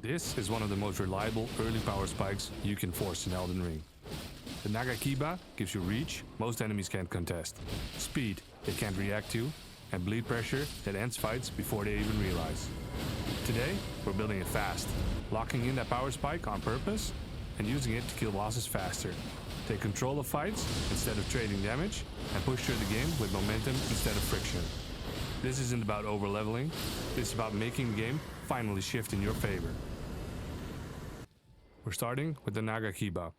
This is one of the most reliable early power spikes you can force in Elden Ring. The Nagakiba gives you reach most enemies can't contest, speed they can't react to, and bleed pressure that ends fights before they even realize. Today, we're building it fast, locking in that power spike on purpose and using it to kill bosses faster, take control of fights instead of trading damage, and push through the game with momentum instead of friction. This isn't about overleveling, this is about making the game finally shift in your favor. We're starting with the Nagakiba.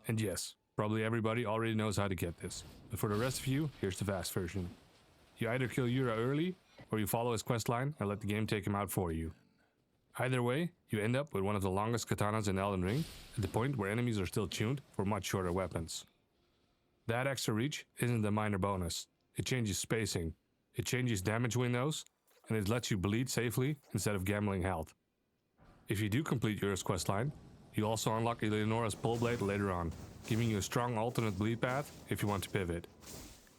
And yes, probably everybody already knows how to get this, but for the rest of you, here's the fast version. You either kill Yura early, or you follow his questline and let the game take him out for you. Either way, you end up with one of the longest katanas in Elden Ring, at the point where enemies are still tuned for much shorter weapons. That extra reach isn't a minor bonus, it changes spacing, it changes damage windows, and it lets you bleed safely instead of gambling health. If you do complete Yura's questline, you also unlock Eleonora's Pole Blade later on, giving you a strong alternate bleed path if you want to pivot.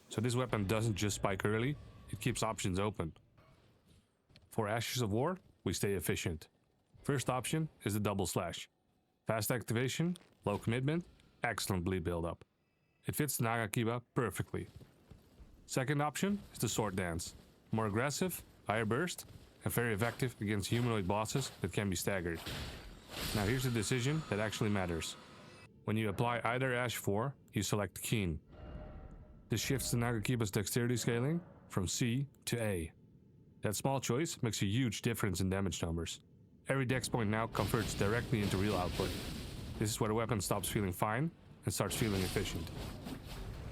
So this weapon doesn't just spike early, it keeps options open. For Ashes of War, we stay efficient. First option is the double slash. Fast activation, low commitment, excellent bleed buildup. It fits the Nagakiba perfectly. Second option is the sword dance. More aggressive, higher burst, and very effective against humanoid bosses that can be staggered. Now here's the decision that actually matters. When you apply either Ash 4, you select Keen. This shifts the Nagakiba's dexterity scaling from C to A. That small choice makes a huge difference in damage numbers. Every dex point now converts directly into real output. This is where the weapon stops feeling fine and starts feeling efficient.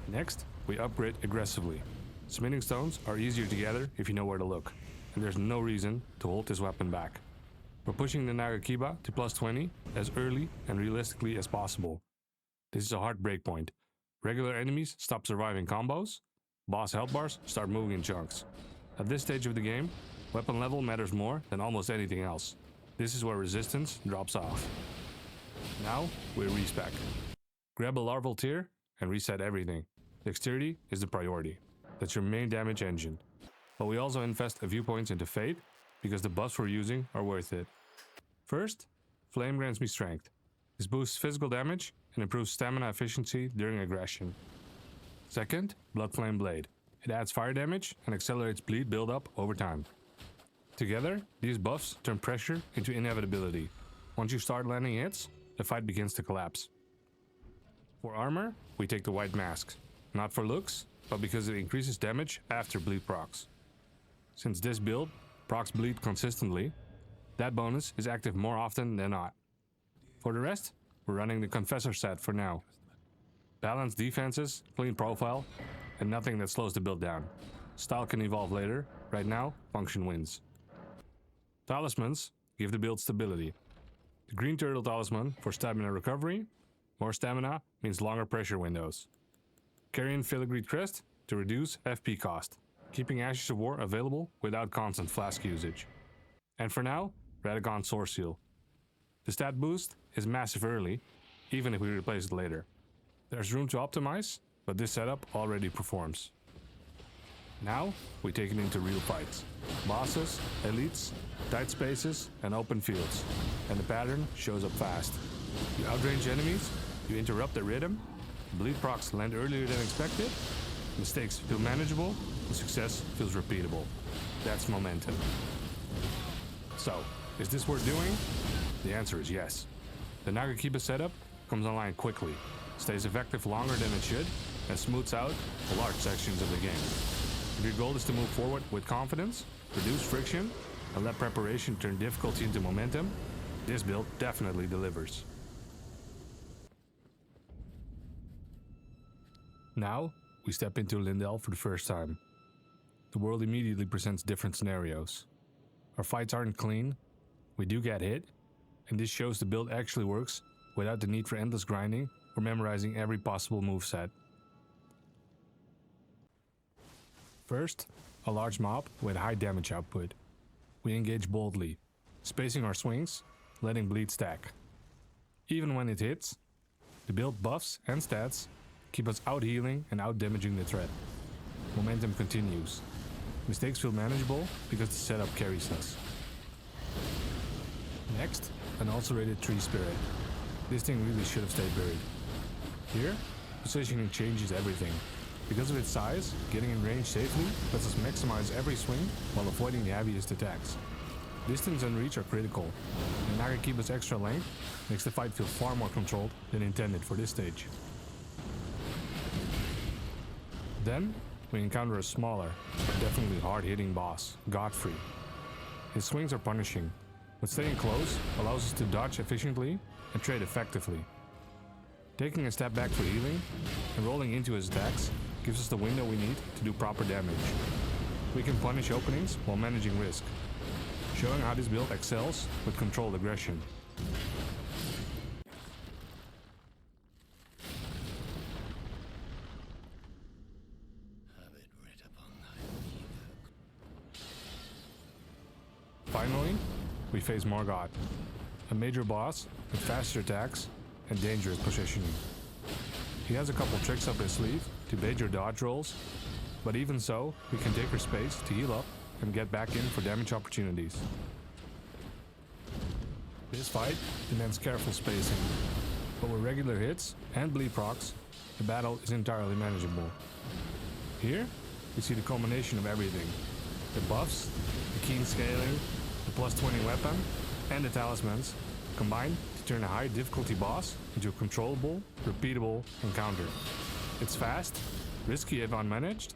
Next, we upgrade aggressively. Smithing stones are easier to gather if you know where to look, and there's no reason to hold this weapon back. We're pushing the Nagakiba to plus 20 as early and realistically as possible. This is a hard breakpoint. Regular enemies stop surviving combos, boss health bars start moving in chunks. At this stage of the game, weapon level matters more than almost anything else. This is where resistance drops off. Now, we respec. Grab a Larval tier and reset everything. Dexterity is the priority. That's your main damage engine. But we also invest a few points into Fate, because the buffs we're using are worth it. First, Flame grants me strength. This boosts physical damage and improves stamina efficiency during aggression. Second, Blood Flame Blade. It adds fire damage and accelerates bleed buildup over time. Together, these buffs turn pressure into inevitability. Once you start landing hits, the fight begins to collapse. For armor, we take the White Mask. Not for looks, but because it increases damage after bleed procs. Since this build procs bleed consistently, that bonus is active more often than not. For the rest, we're running the Confessor set for now. Balanced defenses, clean profile, and nothing that slows the build down. Style can evolve later, right now, function wins. Talismans give the build stability. The Green Turtle Talisman for stamina recovery, more stamina means longer pressure windows. Carrying Filigreed Crest to reduce FP cost, keeping Ashes of War available without constant flask usage. And for now, Radagon Source Seal. The stat boost is massive early, even if we replace it later. There's room to optimize, but this setup already performs. Now, we take it into real fights. Bosses, elites, tight spaces, and open fields. And the pattern shows up fast. You outrange enemies, you interrupt their rhythm, bleed procs land earlier than expected, mistakes feel manageable, and success feels repeatable. That's momentum. So, is this worth doing? The answer is yes. The Nagakiba setup comes online quickly, stays effective longer than it should, and smooths out large sections of the game. If your goal is to move forward with confidence, reduce friction, and let preparation turn difficulty into momentum, this build definitely delivers. Now, we step into Leyndell for the first time. The world immediately presents different scenarios. Our fights aren't clean, we do get hit, and this shows the build actually works without the need for endless grinding or memorizing every possible moveset. First, a large mob with high damage output. We engage boldly, spacing our swings, letting bleed stack. Even when it hits, the build buffs and stats keep us out healing and out damaging the threat. Momentum continues. Mistakes feel manageable because the setup carries us. Next, an ulcerated tree spirit. This thing really should have stayed buried. Here, positioning changes everything. Because of its size, getting in range safely lets us maximize every swing while avoiding the heaviest attacks. Distance and reach are critical, and Nagakiba's extra length makes the fight feel far more controlled than intended for this stage. Then, we encounter a smaller, but definitely hard-hitting boss, Godfrey. His swings are punishing, but staying close allows us to dodge efficiently and trade effectively. Taking a step back for healing and rolling into his attacks gives us the window we need to do proper damage. We can punish openings while managing risk, showing how this build excels with controlled aggression. Finally, we face Morgott, a major boss with faster attacks and dangerous positioning. He has a couple tricks up his sleeve to bait your dodge rolls, but even so, we can take our space to heal up and get back in for damage opportunities. This fight demands careful spacing, but with regular hits and bleed procs, the battle is entirely manageable. Here, we see the culmination of everything: the buffs, the keen scaling, the plus 20 weapon, and the talismans combined to turn a high difficulty boss into a controllable, repeatable encounter. It's fast, risky if unmanaged,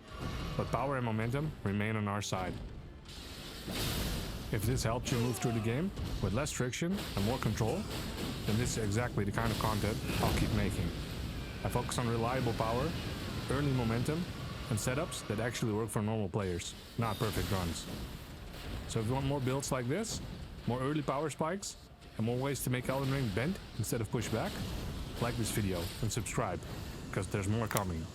but power and momentum remain on our side. If this helps you move through the game with less friction and more control, then this is exactly the kind of content I'll keep making. I focus on reliable power, early momentum, and setups that actually work for normal players, not perfect runs. So if you want more builds like this, more early power spikes, and more ways to make Elden Ring bend instead of push back, like this video and subscribe, because there's more coming.